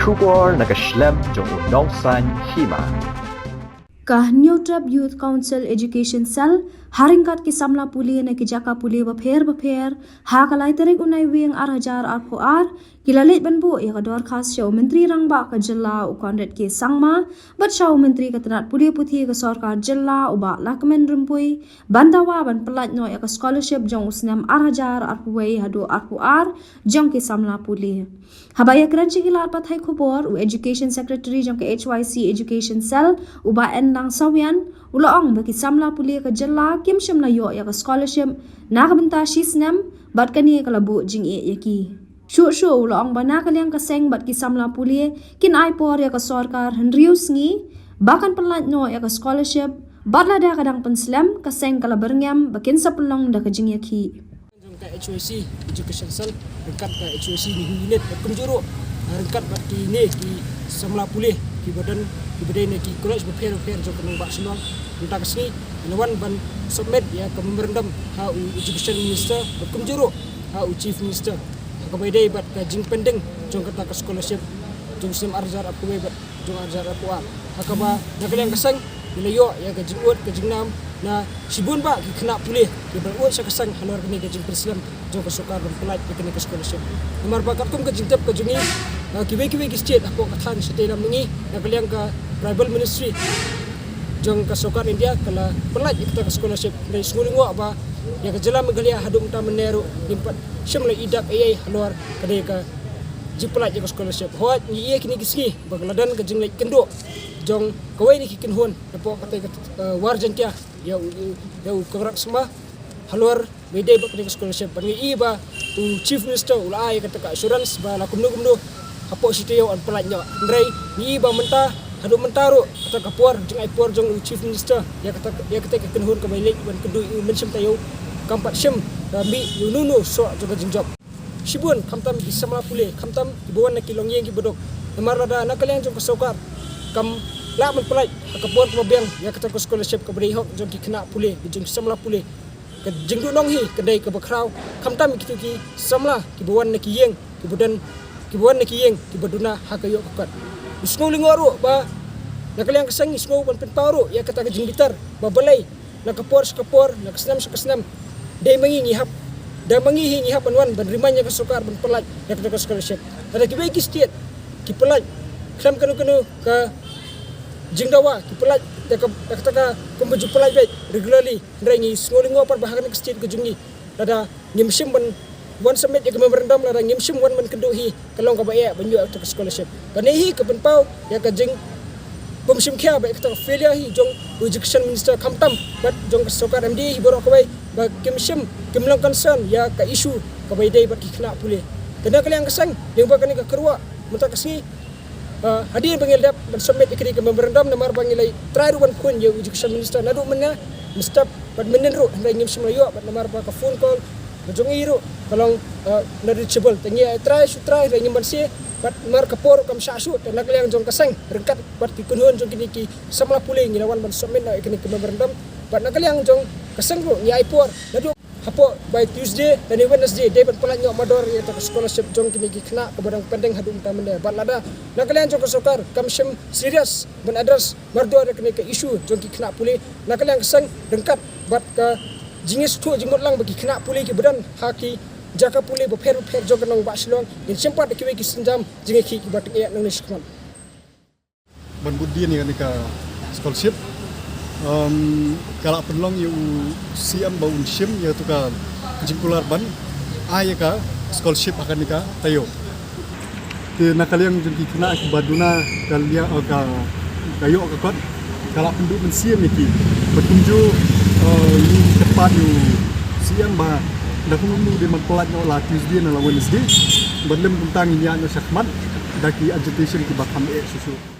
Shubor nakaslem jong udongsan hima. Kah New Trap Youth Council Education Cell haringkat ki samla puli na ki jaka puli bapher ha kalai tarik unai wing ar kilalit banbu ya kador khas show menteri rangba ka jilla u kondet ki sangma bat show menteri ka tanat puli puthi ka sarkar jilla u ba lakmen rumpui bandawa ban pelat no ya ka scholarship jong usnam hadu jong ki samla puli habaya kranchi kilat pathai khobor u education secretary jong ka HYC Education Cell u ba endang sawian ulaong baki samla puli ka jilla kim shimna yo ya ka scholarship na ka benta shisnam bat kani kalabu jing e yaki shu ulaong bana kalyang ka seng bat ki samla puli kin ai por ya ka sarkar henrius ngi bakan pelat no ya ka scholarship batla da kadang penslam ka seng kala berngam bakin sapulong da ka jing yaki ka HYC Education Cell dekat ka HYC ni unit penjuru dekat bat ki ni ki samla puli ki badan ni ki college berfair jong kenang bak semua entah kesini lawan ban submit ya ke memorandum ha education minister berpenjuru ha chief minister ka baidai bat ka jing pending jong kata ka scholarship jong sim arzar aku bat jong arzar aku ha ka ba nak yang kesang bila yo ya ka jing ut ka jing nam na sibun ba ki kena pulih ki berut sa kesang halor kini ka jing preslam jong ka sokar ban pelat ki kena ka scholarship nomor ba kartum ka jing tap ka jungi kiwe ki state aku kathan state nam ngi nak yang ka tribal ministry jong ka sokar India kala pelat kita ka scholarship dari sngulingwa ba ya ka jela megalia hadum ta meneru limpat semla idak ai halor kadai ka jipelat ka scholarship hot ni ye kini kisgi bagladan ka jinglai kendo jong kawai ni kikin hon depo katai ka warjantia ya kagrak semua halor bede ba ka scholarship bangi i ba tu chief minister ulai kata ka assurance ba la kumnu apo sitio an pelatnya ndrai ni ba mentah hadu mentaro kata kapuar jeng ai puar jong chief minister ya kata ke kenhun ke bailik ban kedu mensim tayo kampat sim rambi yununu so juga jengjop sibun kamtam ki sama pule kamtam ki bawan na kilong yeng ki bodok namar lada nakalian jong kasokar kam la men pelai kapuar ke biang ya kata ko scholarship ke beri hok jong ki kena pule jong samla pule ke jengdu nong hi kedai ke bakrau kamtam ki tu ki samla ki bawan na ki yeng ki bodan ki bawan na ki yeng ki boduna hakayo kat isngol lingoro ba nakaliang kesang isngol ban pentaro ya kata ka jingbitar ba balai nakapor nakasnam dai mangi ngihap da mangi ngihap anwan ban rimanya ka sokar ban pelat ya kata ka scholarship ada ki baiki state ki pelat kram kanu ka jingdawa ki pelat ya kata ka kumbaju pelat baik regularly ndrangi isngol lingo par bahagan ka state ka jungi ada ngimsim ban wan submit ya memorandum la ngimsim wan man keduhi kalong ka bae banyu ka scholarship kanehi ka penpau ya ka jing bomsim kya ba ka failure hi jong education minister kamtam bat jong sokar MD hi borok bai ba kimsim kimlang concern ya ka issue ka bai dai ba ki kena pule kena kaliang kesang yang ba kani ka kerwa muta kasi hadir bangil dap ban submit ikri ka memorandum namar bangilai try ruan pun ya education minister nadu menna mestap bat menenru ndai ngimsim layo bat namar ba ka phone call jong iru kalong reachable tangi try re nyimban si bat mar kapor kam sasu dan nakliang jong kaseng rengkat bat ki kunhun jong kini ki samla puling ilawan ban submit na kini ke memorandum bat nakliang jong kaseng ro nyi aipor nadu hapo by Tuesday dan Wednesday day bat pelat nyok mador ya ta scholarship jong kini ki kena ke badang pendeng hadum tamende bat lada nakliang jong kasokar kam sim serious ban address mardo ada kini ke issue jong ki kena puli nakliang kaseng rengkat bat ka jingis tu jingmot lang bagi kena puli ki badan haki jaka puli berfair jong kenang bak silong in sempat ki ki senjam jingi ki bat ya nang niskman ban budi ni ka scholarship kala penlong yu siam baun sim ya tu ka jingkular ban ay ka scholarship akan nika tayo ke nakaliang jengki kena ki baduna kalia ka kayo ka kot kala penduk mensiam iki bertunjuk ni tepat yu siam ba dah kumunu di mempelat nyo la Tuesday na la Wednesday belum tentang ini anu syakmat daki agitation ki bakam susu